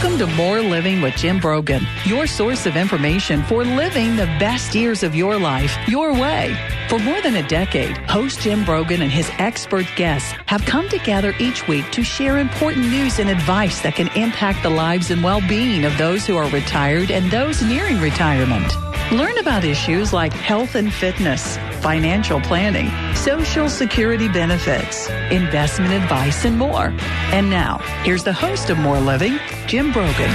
Welcome to More Living with Jim Brogan, your source of information for living the best years of your life your way. For more than a decade, host Jim Brogan and his expert guests have come together each week to share important news and advice that can impact the lives and well-being of those who are retired and those nearing retirement. Learn about issues like health and fitness, financial planning, Social Security benefits, investment advice, and more. And now, here's the host of More Living, Jim Brogan.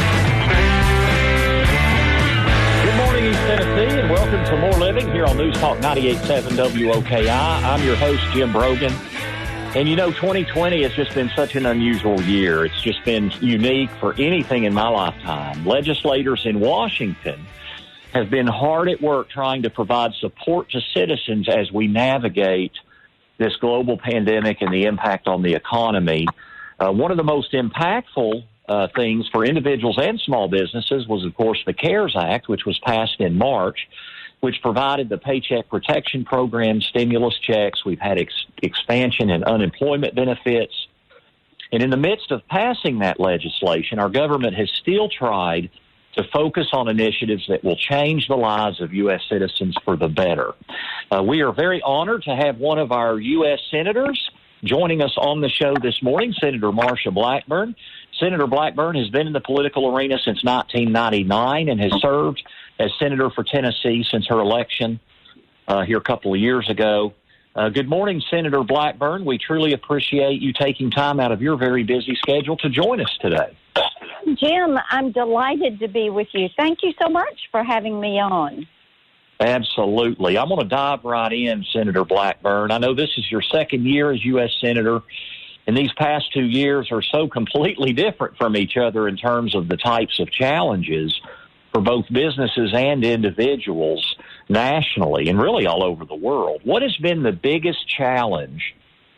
Good morning, East Tennessee, and welcome to More Living here on News Talk 98.7 WOKI. I'm your host, Jim Brogan. And you know, 2020 has just been such an unusual year. It's just been unique for anything in my lifetime. Legislators in Washington have been hard at work trying to provide support to citizens as we navigate this global pandemic and the impact on the economy. One of the most impactful things for individuals and small businesses was, of course, the CARES Act, which was passed in March, which provided the Paycheck Protection Program, stimulus checks. We've had expansion in unemployment benefits. And in the midst of passing that legislation, our government has still tried to focus on initiatives that will change the lives of U.S. citizens for the better. We are very honored to have one of our U.S. senators joining us on the show this morning, Senator Marsha Blackburn. Senator Blackburn has been in the political arena since 1999 and has served as senator for Tennessee since her election here a couple of years ago. Good morning, Senator Blackburn. We truly appreciate you taking time out of your very busy schedule to join us today. Jim, I'm delighted to be with you. Thank you so much for having me on. Absolutely. I'm going to dive right in, Senator Blackburn. I know this is your second year as U.S. Senator, and these past 2 years are so completely different from each other in terms of the types of challenges for both businesses and individuals nationally and really all over the world. What has been the biggest challenge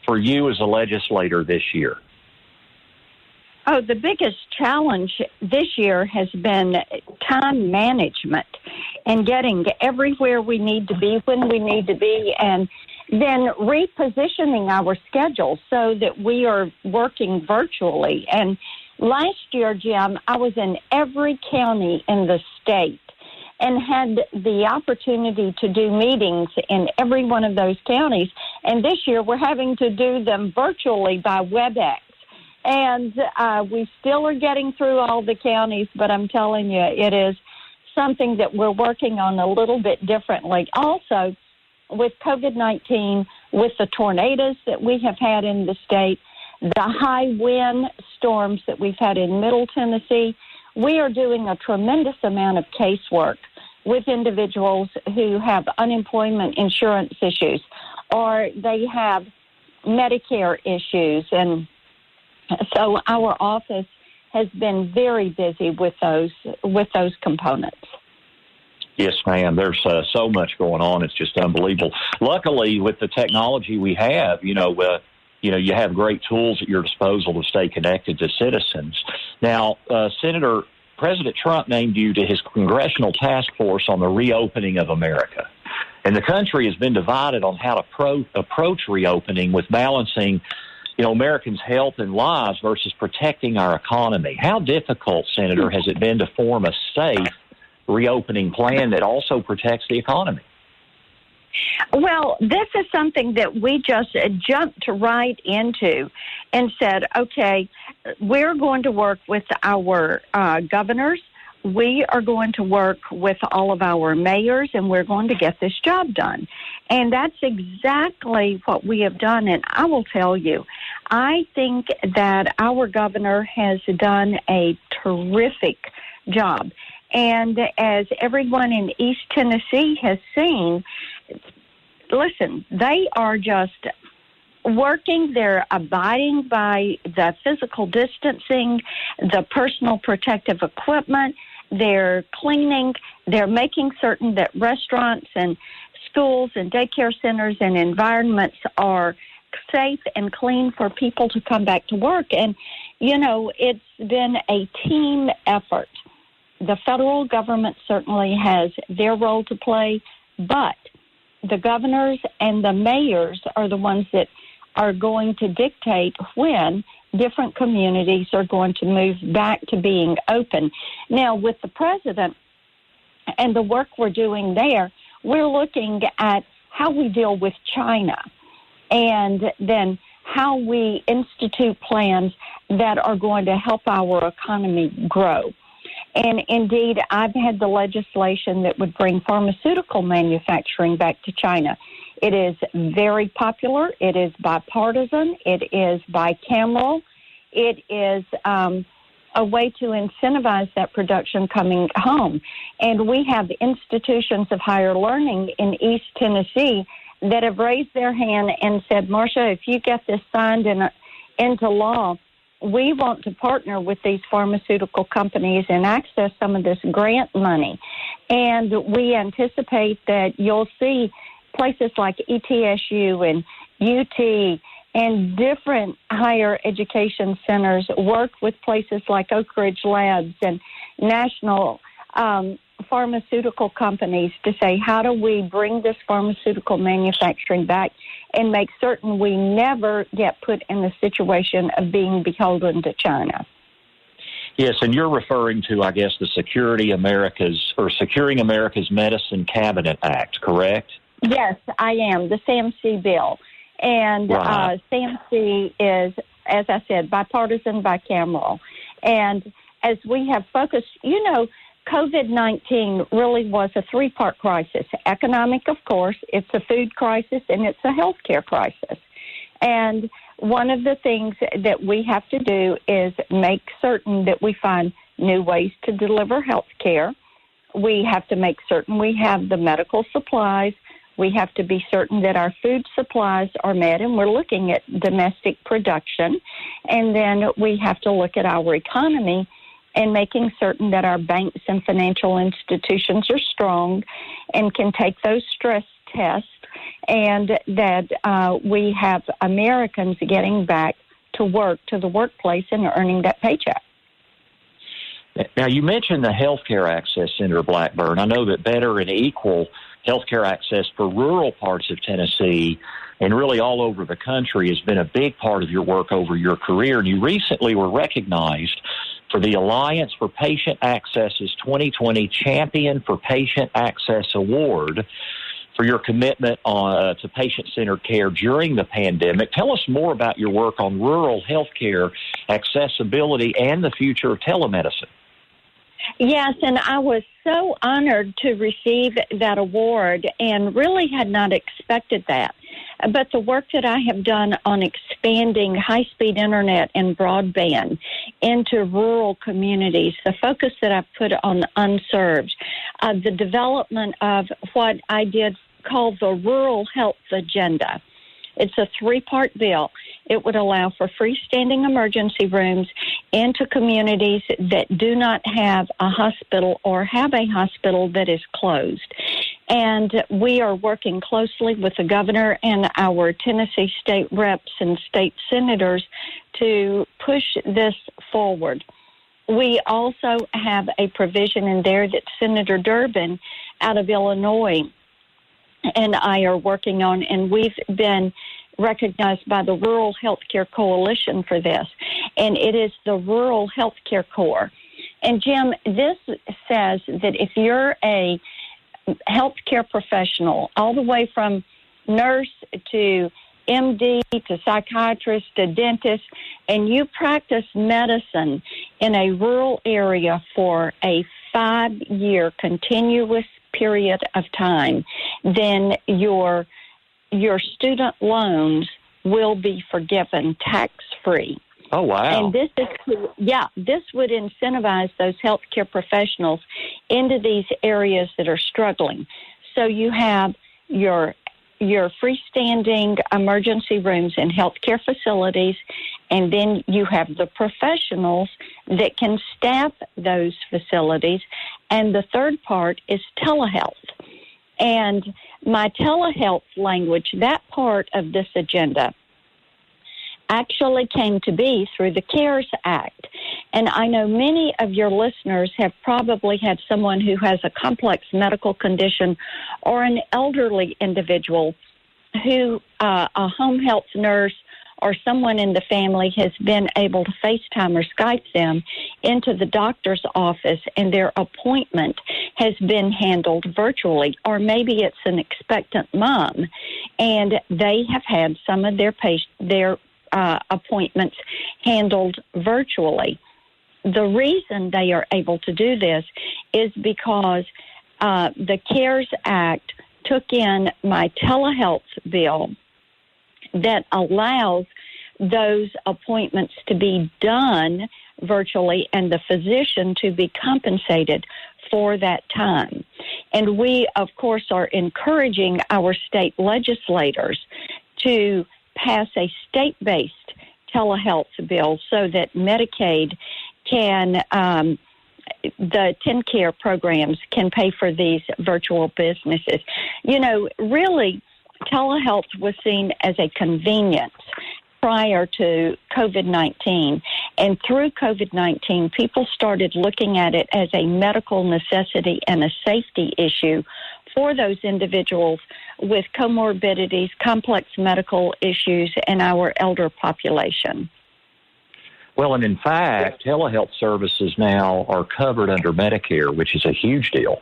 for you as a legislator this year? Oh, the biggest challenge this year has been time management and getting everywhere we need to be when we need to be, and then repositioning our schedule so that we are working virtually. And last year, Jim, I was in every county in the state and had the opportunity to do meetings in every one of those counties. And this year, we're having to do them virtually by WebEx. And we still are getting through all the counties, but I'm telling you, it is something that we're working on a little bit differently. Also, with COVID-19, with the tornadoes that we have had in the state, the high wind storms that we've had in Middle Tennessee, we are doing a tremendous amount of casework with individuals who have unemployment insurance issues or they have Medicare issues. And so our office has been very busy with those components. Yes, ma'am. There's so much going on. It's just unbelievable. Luckily, with the technology we have, you have great tools at your disposal to stay connected to citizens. Now, Senator, President Trump named you to his congressional task force on the reopening of America. And the country has been divided on how to approach reopening with balancing Americans' health and lives versus protecting our economy. How difficult, Senator, has it been to form a safe reopening plan that also protects the economy? Well, this is something that we just jumped right into and said, okay, we're going to work with our governors. We are going to work with all of our mayors, and we're going to get this job done. And that's exactly what we have done. And I will tell you, I think that our governor has done a terrific job. And as everyone in East Tennessee has seen, listen, they are just working. They're abiding by the physical distancing, the personal protective equipment. They're cleaning. They're making certain that restaurants and schools and daycare centers and environments are safe and clean for people to come back to work. And, it's been a team effort. The federal government certainly has their role to play, but the governors and the mayors are the ones that are going to dictate when different communities are going to move back to being open. Now, with the president and the work we're doing there, we're looking at how we deal with China and then how we institute plans that are going to help our economy grow. And indeed, I've had the legislation that would bring pharmaceutical manufacturing back to China. It is very popular. It is bipartisan. It is bicameral. It is a way to incentivize that production coming home. And we have institutions of higher learning in East Tennessee that have raised their hand and said, Marsha, if you get this signed into law, we want to partner with these pharmaceutical companies and access some of this grant money. And we anticipate that you'll see places like ETSU and UT and different higher education centers work with places like Oak Ridge Labs and national pharmaceutical companies to say, how do we bring this pharmaceutical manufacturing back and make certain we never get put in the situation of being beholden to China? Yes, and you're referring to, I guess, the Securing America's Medicine Cabinet Act, correct? Yes, I am, the SAMC bill. And right. SAMC is, as I said, bipartisan, bicameral. And as we have focused, COVID-19 really was a three-part crisis. Economic, of course, it's a food crisis, and it's a healthcare crisis. And one of the things that we have to do is make certain that we find new ways to deliver healthcare. We have to make certain we have the medical supplies. We have to be certain that our food supplies are met, and we're looking at domestic production. And then we have to look at our economy and making certain that our banks and financial institutions are strong and can take those stress tests, and that we have Americans getting back to work, to the workplace, and earning that paycheck. Now, you mentioned the Healthcare Access Center, Blackburn. I know that better and equal healthcare access for rural parts of Tennessee and really all over the country has been a big part of your work over your career. And you recently were recognized for the Alliance for Patient Access's 2020 Champion for Patient Access Award for your commitment to patient-centered care during the pandemic. Tell us more about your work on rural healthcare accessibility and the future of telemedicine. Yes, and I was so honored to receive that award and really had not expected that. But the work that I have done on expanding high-speed internet and broadband into rural communities, the focus that I've put on the unserved, the development of what I did call the Rural Health Agenda. It's a three-part bill. It would allow for freestanding emergency rooms into communities that do not have a hospital or have a hospital that is closed. And we are working closely with the governor and our Tennessee state reps and state senators to push this forward. We also have a provision in there that Senator Durbin out of Illinois and I are working on, and we've been recognized by the Rural Healthcare Coalition for this, and it is the Rural Healthcare Corps. And, Jim, this says that if you're a healthcare professional, all the way from nurse to MD to psychiatrist to dentist, and you practice medicine in a rural area for a 5-year continuous period of time, then your student loans will be forgiven tax-free. Oh, wow. And this would incentivize those healthcare professionals into these areas that are struggling. So you have your freestanding emergency rooms in healthcare facilities, and then you have the professionals that can staff those facilities. And the third part is telehealth. And my telehealth language, that part of this agenda, actually came to be through the CARES Act. And I know many of your listeners have probably had someone who has a complex medical condition or an elderly individual who a home health nurse or someone in the family has been able to FaceTime or Skype them into the doctor's office and their appointment has been handled virtually, or maybe it's an expectant mom and they have had some of their appointments handled virtually. The reason they are able to do this is because the CARES Act took in my telehealth bill that allows those appointments to be done virtually and the physician to be compensated for that time. And we, of course, are encouraging our state legislators to pass a state-based telehealth bill so that Medicaid can, the TennCare programs can pay for these virtual businesses. You know, really, telehealth was seen as a convenience prior to COVID-19. And through COVID-19, people started looking at it as a medical necessity and a safety issue for those individuals with comorbidities, complex medical issues, and our elder population. Well, and in fact, telehealth services now are covered under Medicare, which is a huge deal.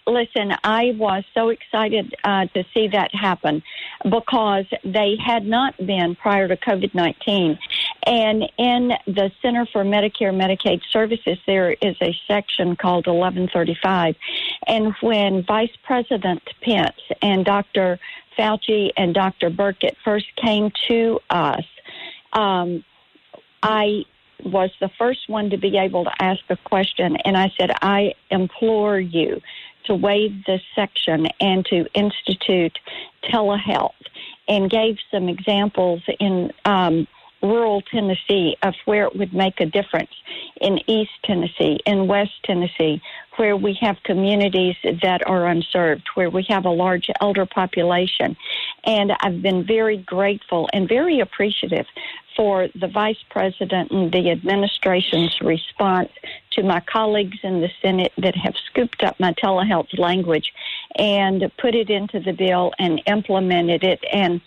Listen, I was so excited to see that happen because they had not been prior to COVID-19. And in the Center for Medicare and Medicaid Services, there is a section called 1135. And when Vice President Pence and Dr. Fauci and Dr. Burkett first came to us, I was the first one to be able to ask a question, and I said, I implore you to waive this section and to institute telehealth, and gave some examples in rural Tennessee of where it would make a difference, in East Tennessee, in West Tennessee, where we have communities that are unserved, where we have a large elder population. And I've been very grateful and very appreciative for the Vice President and the administration's response to my colleagues in the Senate that have scooped up my telehealth language and put it into the bill and implemented it. And,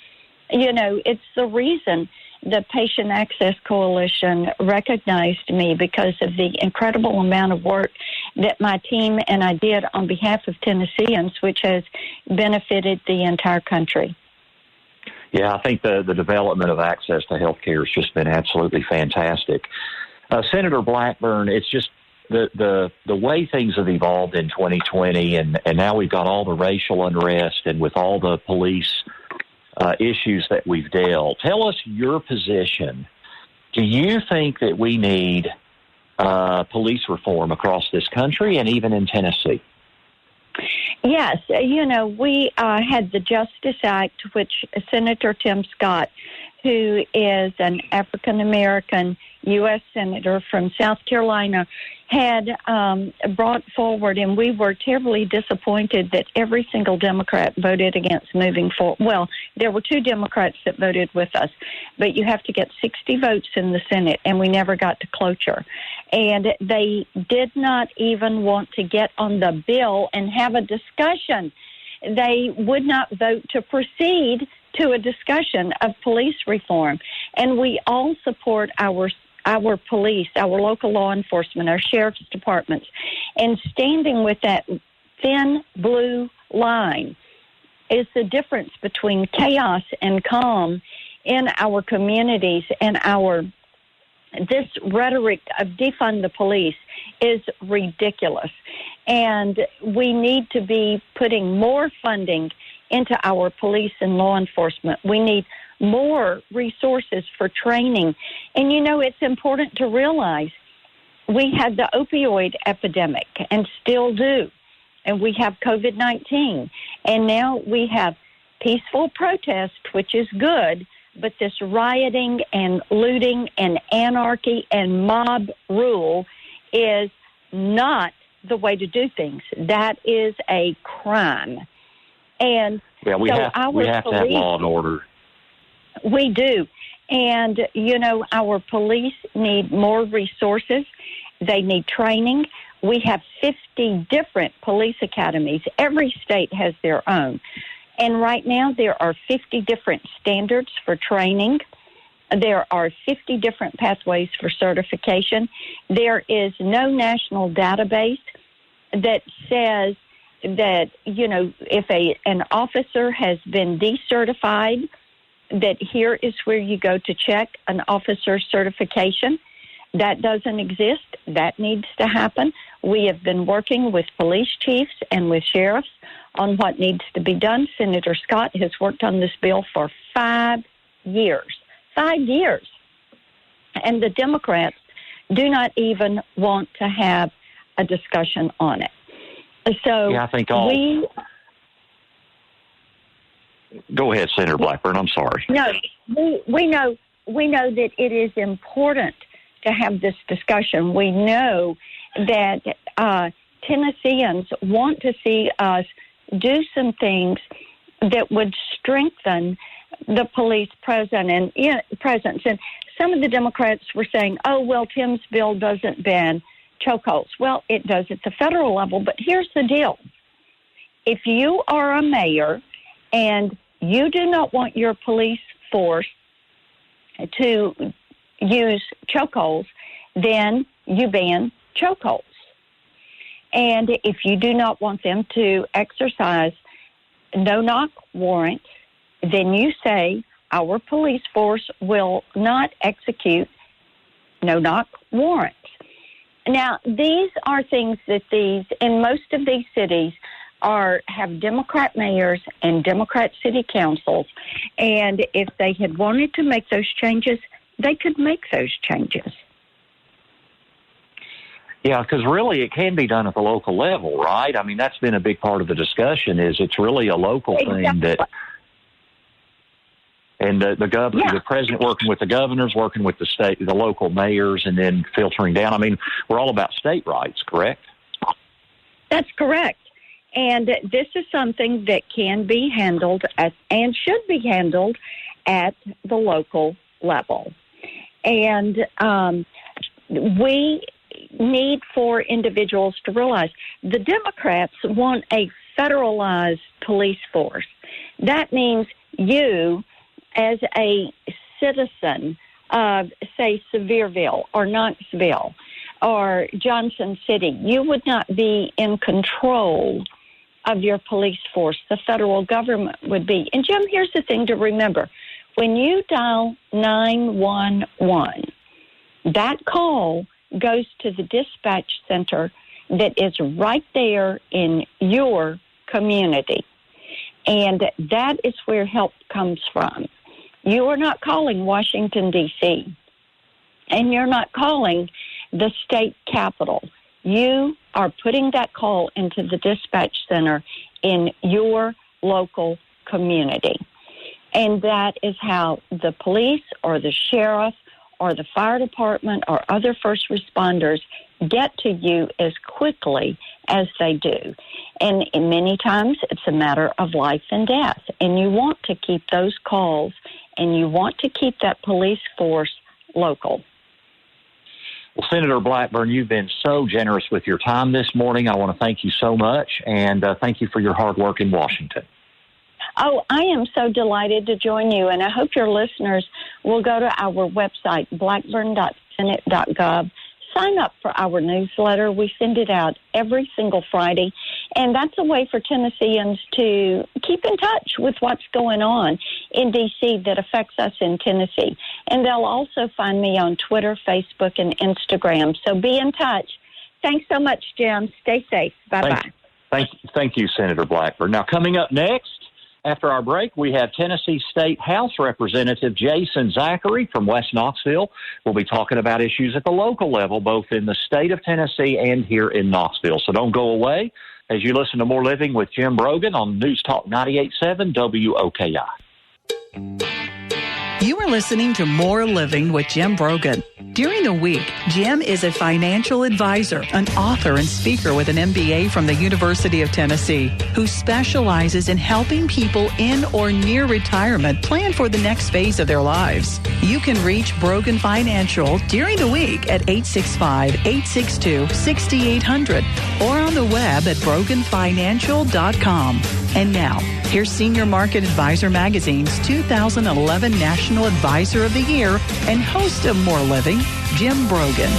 you know, it's the reason the Patient Access Coalition recognized me, because of the incredible amount of work that my team and I did on behalf of Tennesseans, which has benefited the entire country. Yeah, I think the development of access to health care has just been absolutely fantastic. Senator Blackburn, it's just the way things have evolved in 2020, and now we've got all the racial unrest and with all the police issues that we've dealt. Tell us your position. Do you think that we need police reform across this country and even in Tennessee? Yes, you know, we had the Justice Act, which Senator Tim Scott, who is an African-American U.S. Senator from South Carolina, had brought forward, and we were terribly disappointed that every single Democrat voted against moving forward. Well, there were 2 Democrats that voted with us, but you have to get 60 votes in the Senate, and we never got to cloture. And they did not even want to get on the bill and have a discussion. They would not vote to proceed to a discussion of police reform. And we all support our police, our local law enforcement, our sheriff's departments, and standing with that thin blue line is the difference between chaos and calm in our communities. And this rhetoric of defund the police is ridiculous. And we need to be putting more funding into our police and law enforcement. We need more resources for training. And, you know, it's important to realize we had the opioid epidemic and still do. And we have COVID-19. And now we have peaceful protest, which is good, but this rioting and looting and anarchy and mob rule is not the way to do things. That is a crime. And we have to have law and order. We do. And, you know, our police need more resources. They need training. We have 50 different police academies. Every state has their own. And right now there are 50 different standards for training. There are 50 different pathways for certification. There is no national database that says that, if an officer has been decertified, that here is where you go to check an officer's certification. That doesn't exist. That needs to happen. We have been working with police chiefs and with sheriffs on what needs to be done. Senator Scott has worked on this bill for 5 years. 5 years. And the Democrats do not even want to have a discussion on it. So yeah, I think Go ahead, Senator Blackburn. I'm sorry. No, we know that it is important to have this discussion. We know that Tennesseans want to see us do some things that would strengthen the police presence. And some of the Democrats were saying, oh, well, Tim's bill doesn't ban chokeholds. Well, it does at the federal level, but here's the deal. If you are a mayor and you do not want your police force to use chokeholds, then you ban chokeholds. And if you do not want them to exercise no-knock warrants, then you say our police force will not execute no-knock warrants. Now, these are things that in most of these cities have Democrat mayors and Democrat city councils, and if they had wanted to make those changes, they could make those changes. Yeah, because really it can be done at the local level, right? I mean, that's been a big part of the discussion, is it's really a local thing that... And the president working with the governors, working with the local mayors, and then filtering down. I mean, we're all about state rights, correct? That's correct. And this is something that can be handled and should be handled at the local level. And we need for individuals to realize the Democrats want a federalized police force. That means you, as a citizen of, say, Sevierville or Knoxville or Johnson City, you would not be in control of your police force. The federal government would be. And, Jim, here's the thing to remember. When you dial 911, that call goes to the dispatch center that is right there in your community. And that is where help comes from. You are not calling Washington, D.C., and you're not calling the state capitol. You are putting that call into the dispatch center in your local community. And that is how the police or the sheriff or the fire department or other first responders get to you as quickly as they do. And many times it's a matter of life and death. And you want to keep those calls and you want to keep that police force local. Well, Senator Blackburn, you've been so generous with your time this morning. I want to thank you so much, and thank you for your hard work in Washington. Oh, I am so delighted to join you, and I hope your listeners will go to our website, blackburn.senate.gov. Sign up for our newsletter. We send it out every single Friday, and that's a way for Tennesseans to keep in touch with what's going on in D.C. that affects us in Tennessee. And they'll also find me on Twitter, Facebook, and Instagram. So be in touch. Thanks so much, Jim. Stay safe. Bye-bye. Thank you, Senator Blackburn. Now, coming up next, after our break, we have Tennessee State House Representative Jason Zachary from West Knoxville. We'll be talking about issues at the local level, both in the state of Tennessee and here in Knoxville. So don't go away as you listen to More Living with Jim Brogan on News Talk 98.7 WOKI. You are listening to More Living with Jim Brogan. During the week, Jim is a financial advisor, an author and speaker with an MBA from the University of Tennessee, who specializes in helping people in or near retirement plan for the next phase of their lives. You can reach Brogan Financial during the week at 865-862-6800 or on the web at broganfinancial.com. And now, here's Senior Market Advisor Magazine's 2011 National Advisor of the Year and host of More Living, Jim Brogan.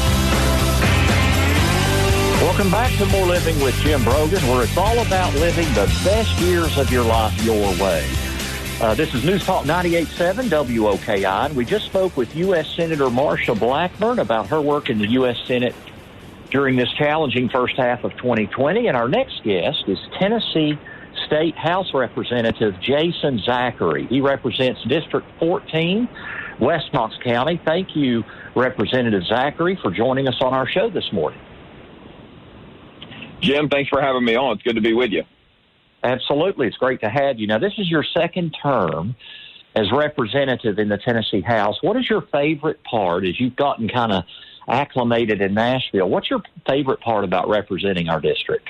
Welcome back to More Living with Jim Brogan, where it's all about living the best years of your life your way. This is News Talk 98.7 WOKI, and we just spoke with U.S. Senator Marsha Blackburn about her work in the U.S. Senate during this challenging first half of 2020. And our next guest is Tennessee State House Representative Jason Zachary. He represents District 14, West Knox County. Thank you, Representative Zachary, for joining us on our show this morning. Jim, thanks for having me on. It's good to be with you. Absolutely. It's great to have you. Now, this is your second term as representative in the Tennessee House. What is your favorite part as you've gotten kind of acclimated in Nashville? What's your favorite part about representing our district?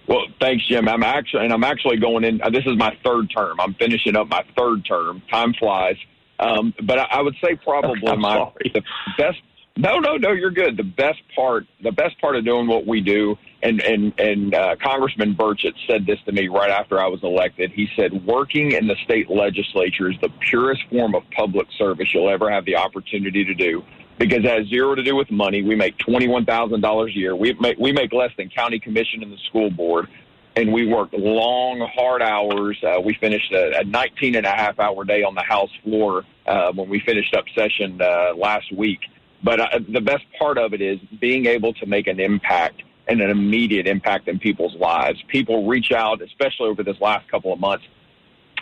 Well, thanks, Jim. I'm actually going in. This is my third term. I'm finishing up my third term. Time flies. But I would say probably the best. No, you're good. The best part of doing what we do, and Congressman Burchett said this to me right after I was elected. He said, working in the state legislature is the purest form of public service you'll ever have the opportunity to do, because it has zero to do with money. We make $21,000 a year. We make less than county commission and the school board, and we work long, hard hours. We finished a 19-and-a-half-hour day on the House floor when we finished up session last week. But the best part of it is being able to make an impact and an immediate impact in people's lives. People reach out, especially over this last couple of months,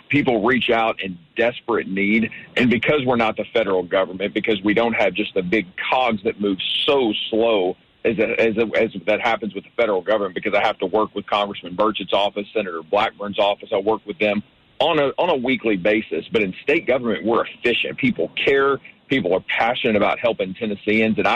people reach out in desperate need. And because we're not the federal government, because we don't have just the big cogs that move so slow as that happens with the federal government, because I have to work with Congressman Burchett's office, Senator Blackburn's office. I work with them on a weekly basis. But in state government, we're efficient. People care. People are passionate about helping Tennesseans, and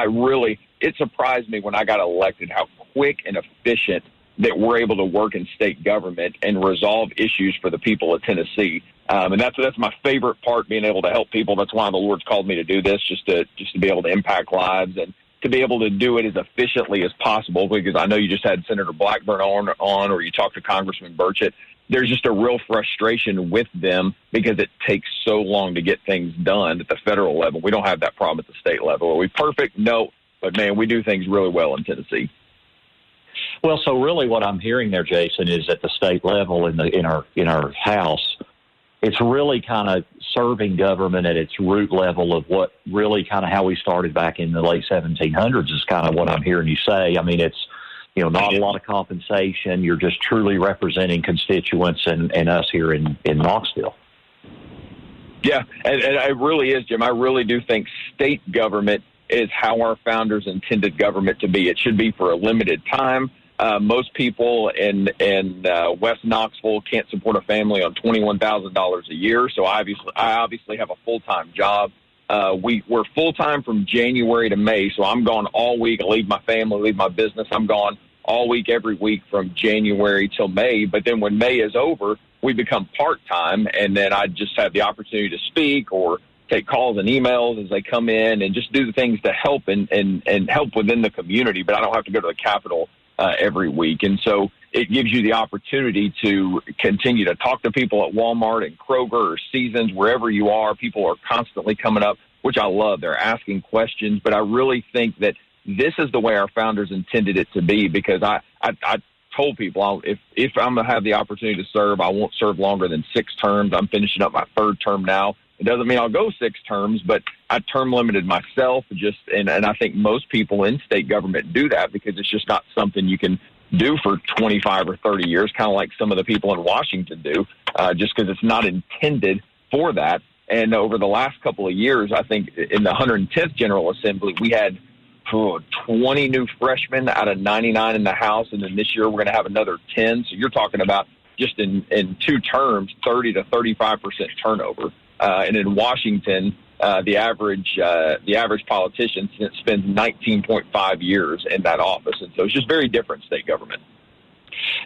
it surprised me when I got elected how quick and efficient that we're able to work in state government and resolve issues for the people of Tennessee. And that's my favorite part, being able to help people. That's why the Lord's called me to do this, just to be able to impact lives and to be able to do it as efficiently as possible, because I know you just had Senator Blackburn on or you talked to Congressman Burchett. There's just a real frustration with them because it takes so long to get things done at the federal level. We don't have that problem at the state level. Are we perfect? No. But, man, we do things really well in Tennessee. Well, so really what I'm hearing there, Jason, is at the state level in our House, it's really kind of serving government at its root level of what really kind of how we started back in the late 1700s is kind of what I'm hearing you say. I mean, it's, not a lot of compensation. You're just truly representing constituents and us here in Knoxville. Yeah, and it really is, Jim. I really do think state government is how our founders intended government to be. It should be for a limited time. Most people in West Knoxville can't support a family on $21,000 a year, so I obviously have a full-time job. We're full-time from January to May, so I'm gone all week. I leave my family, leave my business. I'm gone all week, every week from January till May. But then when May is over, we become part-time, and then I just have the opportunity to speak or take calls and emails as they come in and just do the things to help and help within the community. But I don't have to go to the Capitol every week. And so it gives you the opportunity to continue to talk to people at Walmart and Kroger or Seasons, wherever you are. People are constantly coming up, which I love. They're asking questions. But I really think that this is the way our founders intended it to be, because I told people if I'm going to have the opportunity to serve, I won't serve longer than 6 terms. I'm finishing up my 3rd term now. It doesn't mean I'll go 6 terms, but I term limited myself. And I think most people in state government do that because it's just not something you can do for 25 or 30 years, kind of like some of the people in Washington do, just because it's not intended for that. And over the last couple of years, I think in the 110th General Assembly, we had 20 new freshmen out of 99 in the House, and then this year we're going to have another 10. So you're talking about just in 2 terms, 30 to 35% turnover. And in Washington, the average politician spends 19.5 years in that office. And so it's just very different state government.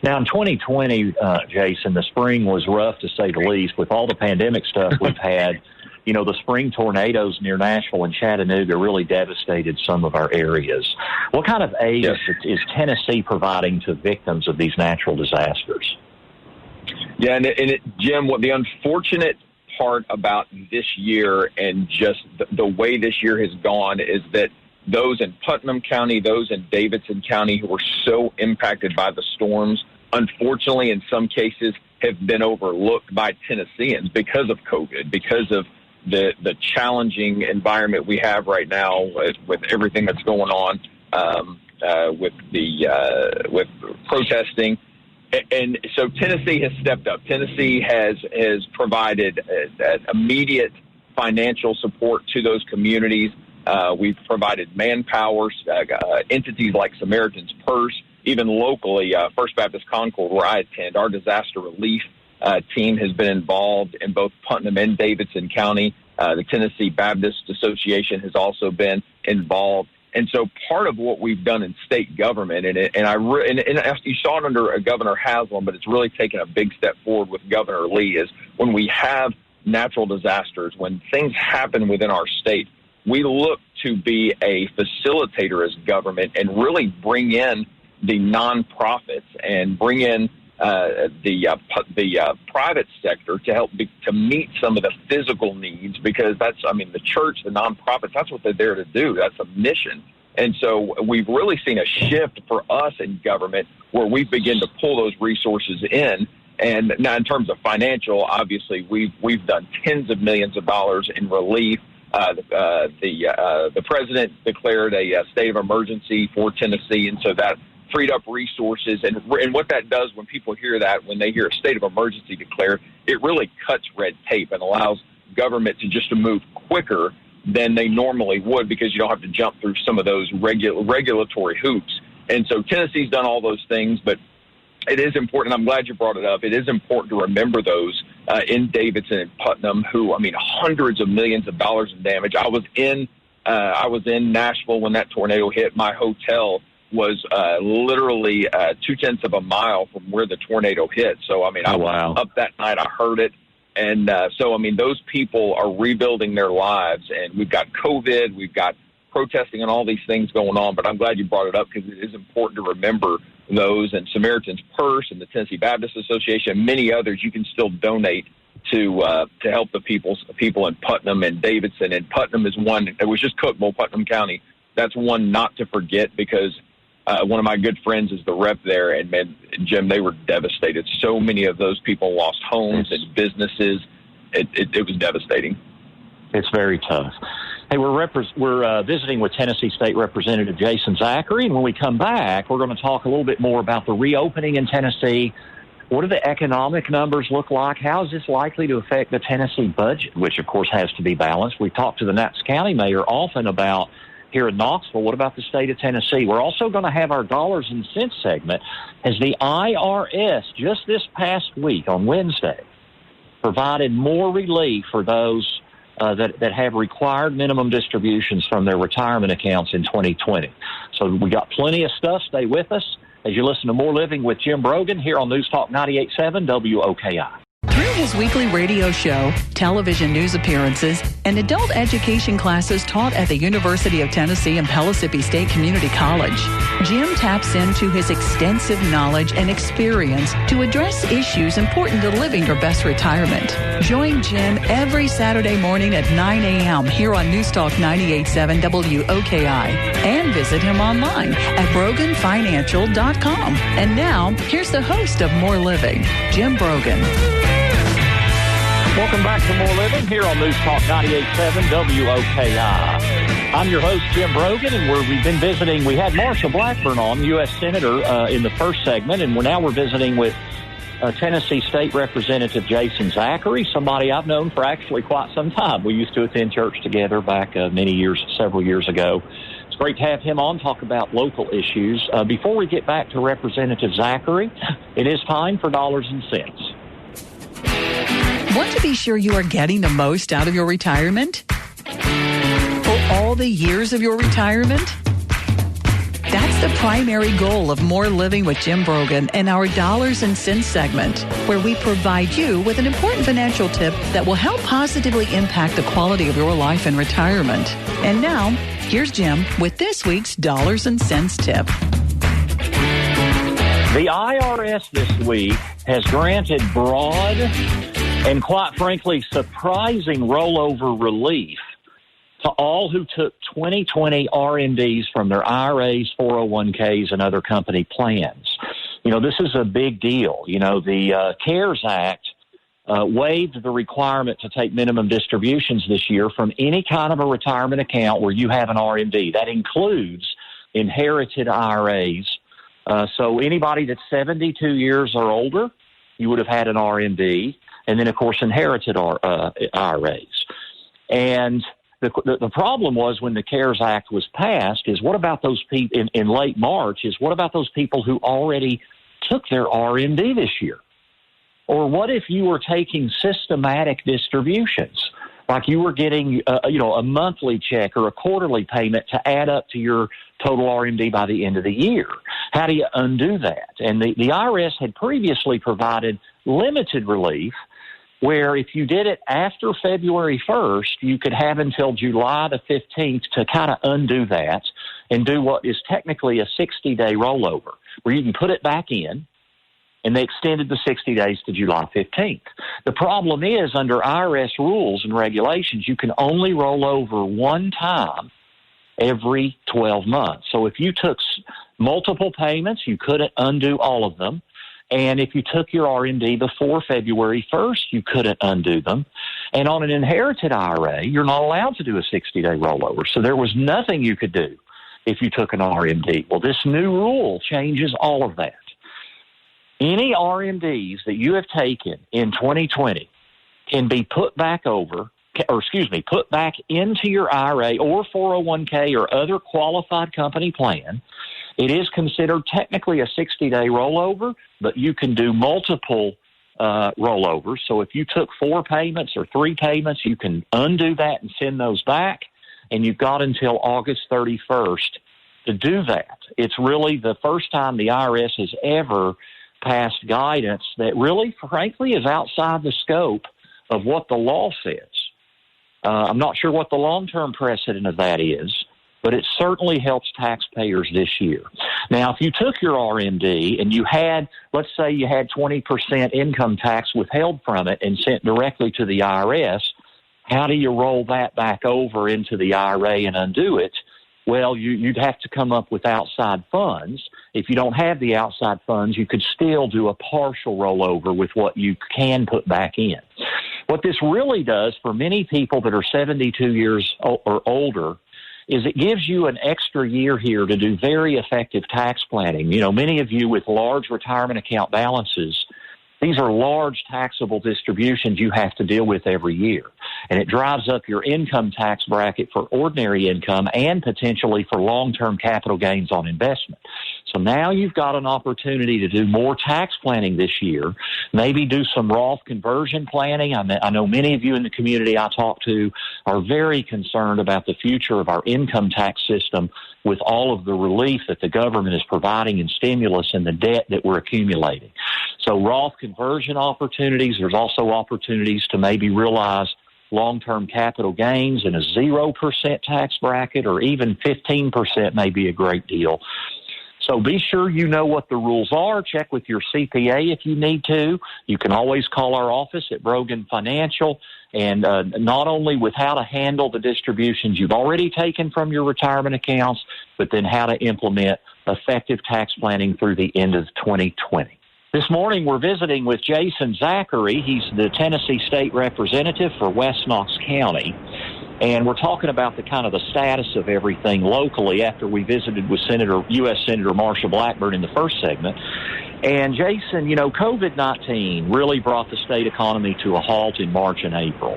Now, in 2020, Jason, the spring was rough to say the least. With all the pandemic stuff we've had, the spring tornadoes near Nashville and Chattanooga really devastated some of our areas. What kind of aid is Tennessee providing to victims of these natural disasters? Yeah, and Jim, what the unfortunate part about this year and just the way this year has gone is that those in Putnam County, those in Davidson County who were so impacted by the storms, unfortunately, in some cases, have been overlooked by Tennesseans because of COVID, because of the challenging environment we have right now with everything that's going on with protesting. And so Tennessee has stepped up. Tennessee has provided immediate financial support to those communities. We've provided manpower, entities like Samaritan's Purse, even locally, First Baptist Concord, where I attend, our disaster relief team has been involved in both Putnam and Davidson County. The Tennessee Baptist Association has also been involved. And so part of what we've done in state government, and you saw it under Governor Haslam, but it's really taken a big step forward with Governor Lee, is when we have natural disasters, when things happen within our state, we look to be a facilitator as government and really bring in the nonprofits and bring in the private sector to help to meet some of the physical needs, because the church, the nonprofits, that's what they're there to do. That's a mission. And so we've really seen a shift for us in government where we begin to pull those resources in. And now in terms of financial, obviously we've done tens of millions of dollars in relief. The president declared a state of emergency for Tennessee, and so that freed up resources. And what that does when people hear that, when they hear a state of emergency declared, it really cuts red tape and allows government to move quicker than they normally would, because you don't have to jump through some of those regulatory hoops. And so Tennessee's done all those things, but it is important. I'm glad you brought it up. It is important to remember those in Davidson and Putnam who, hundreds of millions of dollars in damage. I was in Nashville when that tornado hit. My hotel was literally 0.2 of a mile from where the tornado hit. So, I was up that night. I heard it. And those people are rebuilding their lives. And we've got COVID. We've got protesting and all these things going on. But I'm glad you brought it up, because it is important to remember those. And Samaritan's Purse and the Tennessee Baptist Association, many others, you can still donate to help the people in Putnam and Davidson. And Putnam is one. It was just Cookeville, Putnam County. That's one not to forget, because one of my good friends is the rep there, and man, Jim, they were devastated. So many of those people lost homes and businesses. It was devastating. It's very tough. Hey, we're visiting with Tennessee State Representative Jason Zachary, and when we come back, we're going to talk a little bit more about the reopening in Tennessee. What do the economic numbers look like? How is this likely to affect the Tennessee budget, which, of course, has to be balanced? We talked to the Nats County mayor often about here in Knoxville. What about the state of Tennessee? We're also going to have our dollars and cents segment, as the IRS just this past week on Wednesday provided more relief for those that have required minimum distributions from their retirement accounts in 2020. So we got plenty of stuff. Stay with us as you listen to More Living with Jim Brogan here on News Talk 98.7 WOKI. Through his weekly radio show, television news appearances, and adult education classes taught at the University of Tennessee and Pellissippi State Community College, Jim taps into his extensive knowledge and experience to address issues important to living your best retirement. Join Jim every Saturday morning at 9 a.m. here on News Talk 98.7 WOKI, and visit him online at broganfinancial.com. And now, here's the host of More Living, Jim Brogan. Welcome back to More Living here on News Talk 98.7 WOKI. I'm your host, Jim Brogan, and we've been visiting. We had Marsha Blackburn on, U.S. Senator, in the first segment, and we're visiting with Tennessee State Representative Jason Zachary, somebody I've known for actually quite some time. We used to attend church together back several years ago. It's great to have him on, talk about local issues. Before we get back to Representative Zachary, it is time for dollars and cents. Want to be sure you are getting the most out of your retirement? For all the years of your retirement? That's the primary goal of More Living with Jim Brogan and our Dollars and Cents segment, where we provide you with an important financial tip that will help positively impact the quality of your life in retirement. And now, here's Jim with this week's Dollars and Cents tip. The IRS this week has granted broad and, quite frankly, surprising rollover relief to all who took 2020 RMDs from their IRAs, 401ks, and other company plans. You know, this is a big deal. You know, the CARES Act waived the requirement to take minimum distributions this year from any kind of a retirement account where you have an RMD. That includes inherited IRAs. So anybody that's 72 years or older, you would have had an RMD, and then, of course, inherited IRAs. And the problem was when the CARES Act was passed is what about those people in late March is what about those people who already took their RMD this year? Or what if you were taking systematic distributions, like you were getting, a monthly check or a quarterly payment to add up to your total RMD by the end of the year? How do you undo that? And the IRS had previously provided limited relief where if you did it after February 1st, you could have until July the 15th to kind of undo that and do what is technically a 60-day rollover, where you can put it back in. And they extended the 60 days to July 15th. The problem is, under IRS rules and regulations, you can only roll over one time every 12 months. So if you took multiple payments, you couldn't undo all of them. And if you took your RMD before February 1st, you couldn't undo them. And on an inherited IRA, you're not allowed to do a 60-day rollover. So there was nothing you could do if you took an RMD. Well, this new rule changes all of that. Any RMDs that you have taken in 2020 can be put back into your IRA or 401k or other qualified company plan. It is considered technically a 60-day rollover, but you can do multiple rollovers. So if you took 4 payments or 3 payments, you can undo that and send those back, and you've got until August 31st to do that. It's really the first time the IRS has ever passed guidance that really, frankly, is outside the scope of what the law says. I'm not sure what the long-term precedent of that is, but it certainly helps taxpayers this year. Now, if you took your RMD and you had, let's say you had 20% income tax withheld from it and sent directly to the IRS, how do you roll that back over into the IRA and undo it? Well, you'd have to come up with outside funds. If you don't have the outside funds, you could still do a partial rollover with what you can put back in. What this really does for many people that are 72 years or older is it gives you an extra year here to do very effective tax planning. You know, many of you with large retirement account balances, these are large taxable distributions you have to deal with every year. And it drives up your income tax bracket for ordinary income and potentially for long-term capital gains on investment. So now you've got an opportunity to do more tax planning this year, maybe do some Roth conversion planning. I know many of you in the community I talk to are very concerned about the future of our income tax system with all of the relief that the government is providing in stimulus and the debt that we're accumulating. So Roth conversion opportunities, there's also opportunities to maybe realize long-term capital gains in a 0% tax bracket, or even 15% may be a great deal. So be sure you know what the rules are. Check with your CPA if you need to. You can always call our office at Brogan Financial, and not only with how to handle the distributions you've already taken from your retirement accounts, but then how to implement effective tax planning through the end of 2020. This morning, we're visiting with Jason Zachary. He's the Tennessee State Representative for West Knox County. And we're talking about the kind of the status of everything locally after we visited with U.S. Senator Marsha Blackburn in the first segment. And, Jason, you know, COVID-19 really brought the state economy to a halt in March and April.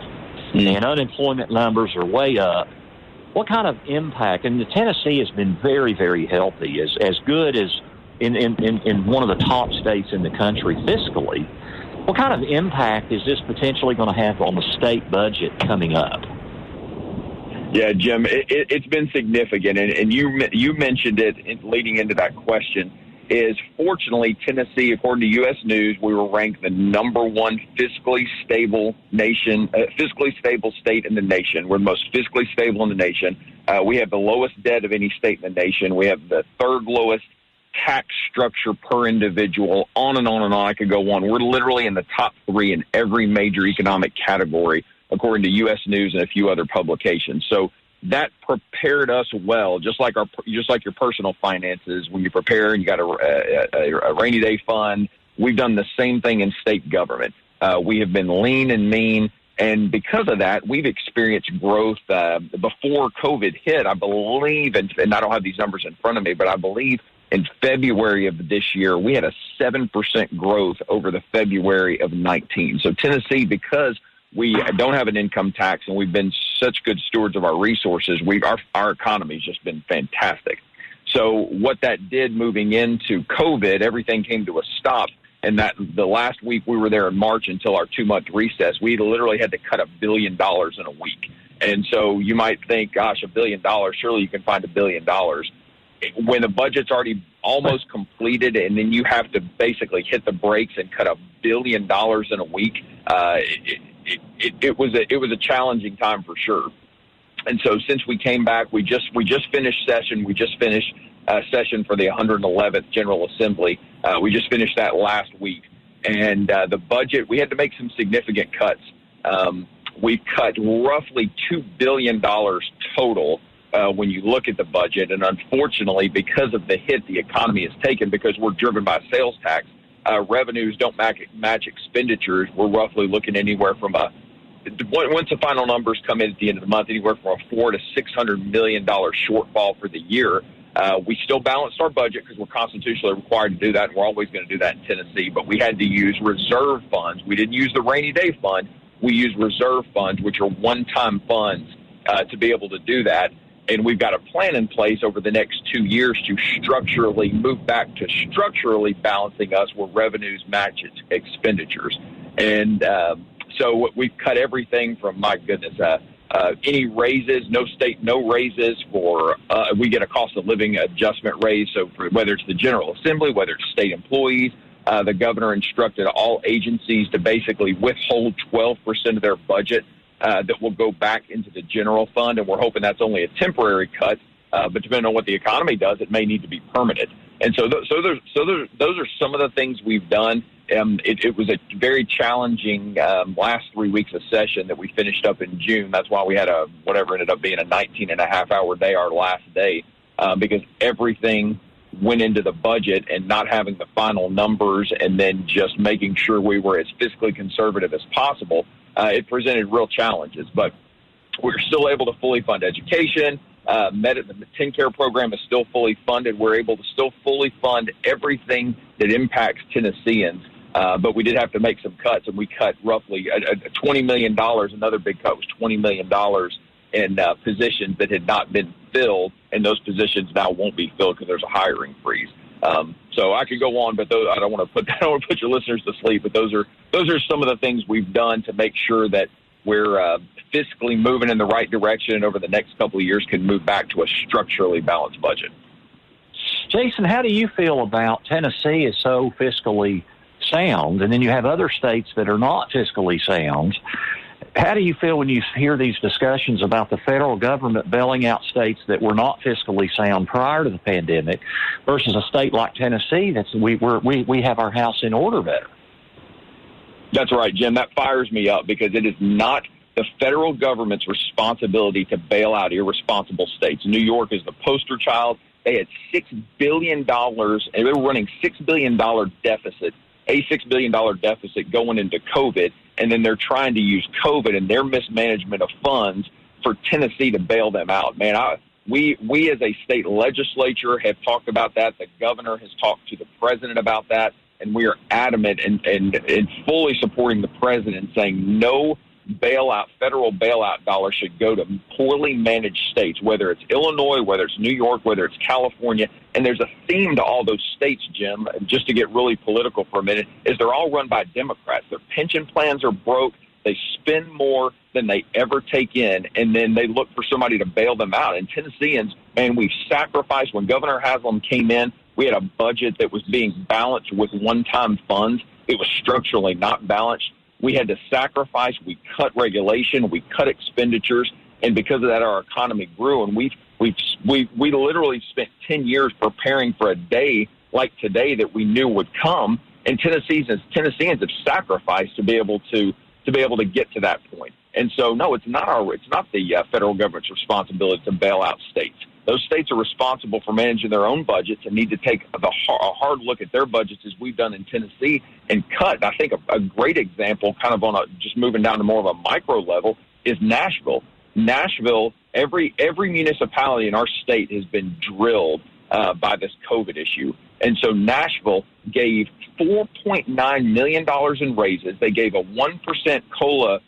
And unemployment numbers are way up. What kind of impact? And Tennessee has been very, very healthy, as good as in one of the top states in the country fiscally. What kind of impact is this potentially going to have on the state budget coming up? Yeah, Jim, it's been significant, and you mentioned it leading into that question. Is fortunately Tennessee, according to U.S. News, we were ranked the number one fiscally stable state in the nation. We're the most fiscally stable in the nation. We have the lowest debt of any state in the nation. We have the third lowest tax structure per individual, on and on and on. I could go on. We're literally in the top 3 in every major economic category, according to U.S. News and a few other publications. So that prepared us well, just like your personal finances. When you prepare and you got a rainy day fund, we've done the same thing in state government. We have been lean and mean, and because of that, we've experienced growth before COVID hit. I believe, and I don't have these numbers in front of me, but I believe in February of this year, we had a 7% growth over the February of 19. So Tennessee, because we don't have an income tax and we've been such good stewards of our resources, our economy's just been fantastic. So what that did moving into COVID, everything came to a stop. And that the last week we were there in March until our 2-month recess, we literally had to cut $1 billion in a week. And so you might think, gosh, $1 billion, surely you can find $1 billion. When the budget's already almost completed and then you have to basically hit the brakes and cut $1 billion in a week, it was a challenging time for sure. And so since we came back, we just finished session. We just finished session for the 111th General Assembly. We just finished that last week. And the budget, we had to make some significant cuts. We cut roughly $2 billion total when you look at the budget. And unfortunately, because of the hit the economy has taken, because we're driven by sales tax, revenues don't match expenditures. We're roughly looking anywhere from once the final numbers come in at the end of the month, anywhere from a $400 to $600 million shortfall for the year. We still balanced our budget because we're constitutionally required to do that, and we're always going to do that in Tennessee. But we had to use reserve funds. We didn't use the rainy day fund. We used reserve funds, which are one-time funds, to be able to do that. And we've got a plan in place over the next 2 years to structurally move back to structurally balancing us where revenues match its expenditures. And so we've cut everything from, my goodness, any raises, no raises for, we get a cost of living adjustment raise. So for, whether it's the General Assembly, whether it's state employees, the governor instructed all agencies to basically withhold 12% of their budget that will go back into the general fund. And we're hoping that's only a temporary cut. But depending on what the economy does, it may need to be permanent. And so those are some of the things we've done. It was a very challenging last 3 weeks of session that we finished up in June. That's why we had whatever ended up being a 19-and-a-half-hour day, our last day, because everything went into the budget, and not having the final numbers and then just making sure we were as fiscally conservative as possible, it presented real challenges. But we're still able to fully fund education. The TennCare program is still fully funded. We're able to still fully fund everything that impacts Tennesseans. But we did have to make some cuts, and we cut roughly $20 million. Another big cut was $20 million in positions that had not been filled, and those positions now won't be filled because there's a hiring freeze. So I could go on, but I don't want to put your listeners to sleep. But those are some of the things we've done to make sure that we're fiscally moving in the right direction, and over the next couple of years can move back to a structurally balanced budget. Jason, how do you feel about Tennessee is so fiscally sound, and then you have other states that are not fiscally sound? How do you feel when you hear these discussions about the federal government bailing out states that were not fiscally sound prior to the pandemic versus a state like Tennessee that's we have our house in order better? That's right, Jim. That fires me up because it is not the federal government's responsibility to bail out irresponsible states. New York is the poster child. They had $6 billion, and they were running $6 billion deficit, a $6 billion deficit going into COVID, and then they're trying to use COVID and their mismanagement of funds for Tennessee to bail them out. Man, we as a state legislature have talked about that. The governor has talked to the president about that, and we are adamant and fully supporting the president, saying no federal bailout dollars should go to poorly managed states, whether it's Illinois, whether it's New York, whether it's California. And there's a theme to all those states, Jim, just to get really political for a minute, is they're all run by Democrats. Their pension plans are broke. They spend more than they ever take in, and then they look for somebody to bail them out. And Tennesseans, man, we've sacrificed. When Governor Haslam came in, we had a budget that was being balanced with one-time funds. It was structurally not balanced. We had to sacrifice. We cut regulation. We cut expenditures. And because of that, our economy grew. And we literally spent 10 years preparing for a day like today that we knew would come, and Tennesseans have sacrificed to be able to get to that point. And so, no, it's not the federal government's responsibility to bail out states. Those states are responsible for managing their own budgets and need to take a hard look at their budgets as we've done in Tennessee and cut. I think a great example, kind of just moving down to more of a micro level, is Nashville. Nashville, every municipality in our state has been drilled by this COVID issue. And so Nashville gave $4.9 million in raises. They gave a 1% COLA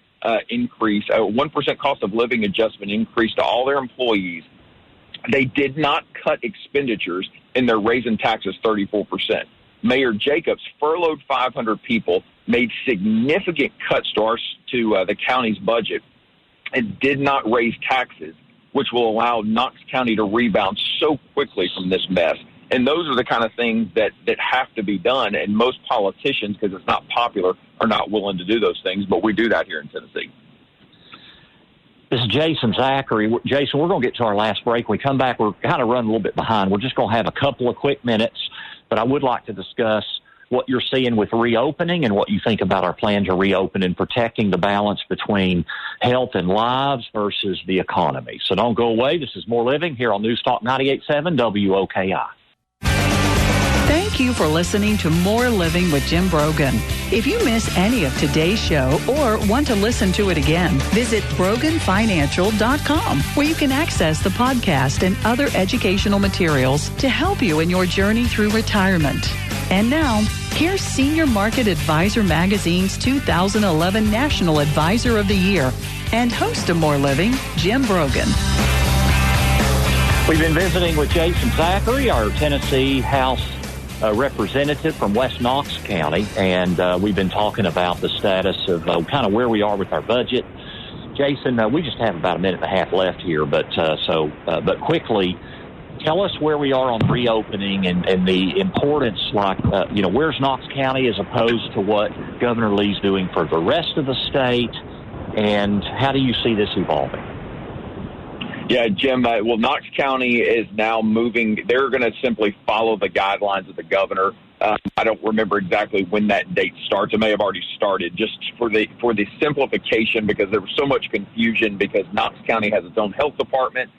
increase, a 1% cost of living adjustment increase to all their employees. They did not cut expenditures, and they're raising taxes 34%. Mayor Jacobs furloughed 500 people, made significant cuts to the county's budget, and did not raise taxes, which will allow Knox County to rebound so quickly from this mess. And those are the kind of things that have to be done, and most politicians, because it's not popular, are not willing to do those things, but we do that here in Tennessee. This is Jason Zachary. Jason, we're going to get to our last break. When we come back, we're kind of running a little bit behind. We're just going to have a couple of quick minutes, but I would like to discuss what you're seeing with reopening and what you think about our plan to reopen and protecting the balance between health and lives versus the economy. So don't go away. This is More Living here on News Talk 98.7 WOKI. Thank you for listening to More Living with Jim Brogan. If you miss any of today's show or want to listen to it again, visit broganfinancial.com, where you can access the podcast and other educational materials to help you in your journey through retirement. And now, here's Senior Market Advisor Magazine's 2011 National Advisor of the Year and host of More Living, Jim Brogan. We've been visiting with Jason Zachary, our Tennessee House representative from West Knox County, and we've been talking about the status of kind of where we are with our budget. Jason, we just have about a minute and a half left here, but quickly, tell us where we are on reopening and the importance, where's Knox County as opposed to what Governor Lee's doing for the rest of the state, and how do you see this evolving? Yeah, Jim, well, Knox County is now moving. They're going to simply follow the guidelines of the governor. I don't remember exactly when that date starts. It may have already started, just for the simplification, because there was so much confusion because Knox County has its own health department.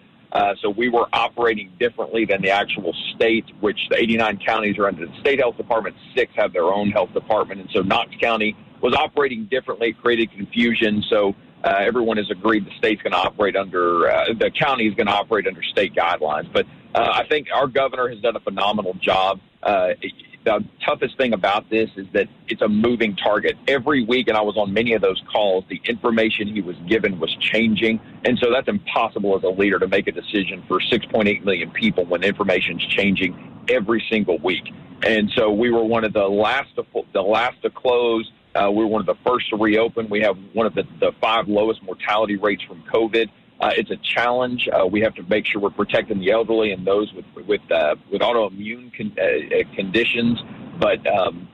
So we were operating differently than the actual state, which the 89 counties are under the state health department. 6 have their own health department. And so Knox County was operating differently, created confusion. So everyone has agreed the state's going to operate under, the county is going to operate under state guidelines. But I think our governor has done a phenomenal job. The toughest thing about this is that it's a moving target. Every week, and I was on many of those calls, the information he was given was changing. And so that's impossible as a leader to make a decision for 6.8 million people when information's changing every single week. And so we were one of the last to close. We were one of the first to reopen. We have one of the 5 lowest mortality rates from COVID. It's a challenge. We have to make sure we're protecting the elderly and those with autoimmune conditions. But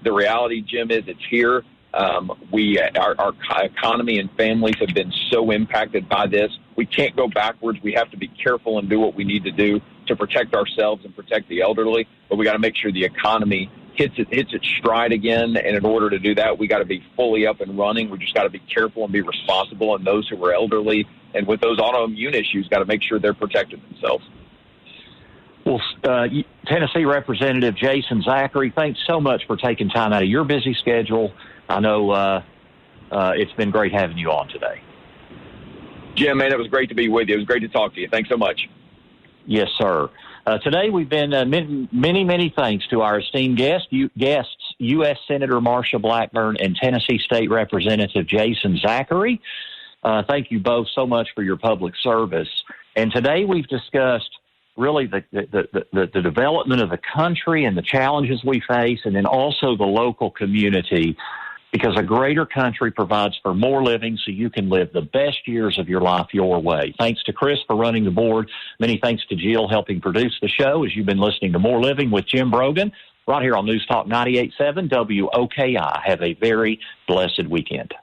the reality, Jim, is it's here. Our economy and families have been so impacted by this. We can't go backwards. We have to be careful and do what we need to do to protect ourselves and protect the elderly. But we got to make sure the economy hits its stride again. And in order to do that, we got to be fully up and running. We just got to be careful and be responsible. And those who are elderly and with those autoimmune issues, got to make sure they're protecting themselves. Well, Tennessee Representative Jason Zachary, thanks so much for taking time out of your busy schedule. I know it's been great having you on today. Jim, man, it was great to be with you. It was great to talk to you. Thanks so much. Yes, sir. Today we've been many thanks to our esteemed guests, U.S. Senator Marsha Blackburn and Tennessee State Representative Jason Zachary. Thank you both so much for your public service. And today we've discussed really the development of the country and the challenges we face, and then also the local community, because a greater country provides for more living so you can live the best years of your life your way. Thanks to Chris for running the board. Many thanks to Jill helping produce the show as you've been listening to More Living with Jim Brogan right here on News Talk 98.7 WOKI. Have a very blessed weekend.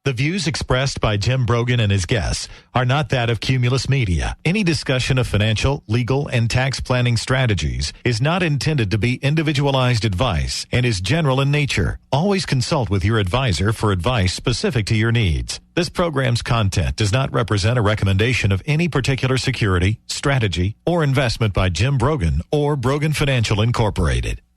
The views expressed by Jim Brogan and his guests are not that of Cumulus Media. Any discussion of financial, legal, and tax planning strategies is not intended to be individualized advice and is general in nature. Always consult with your advisor for advice specific to your needs. This program's content does not represent a recommendation of any particular security, strategy, or investment by Jim Brogan or Brogan Financial Incorporated.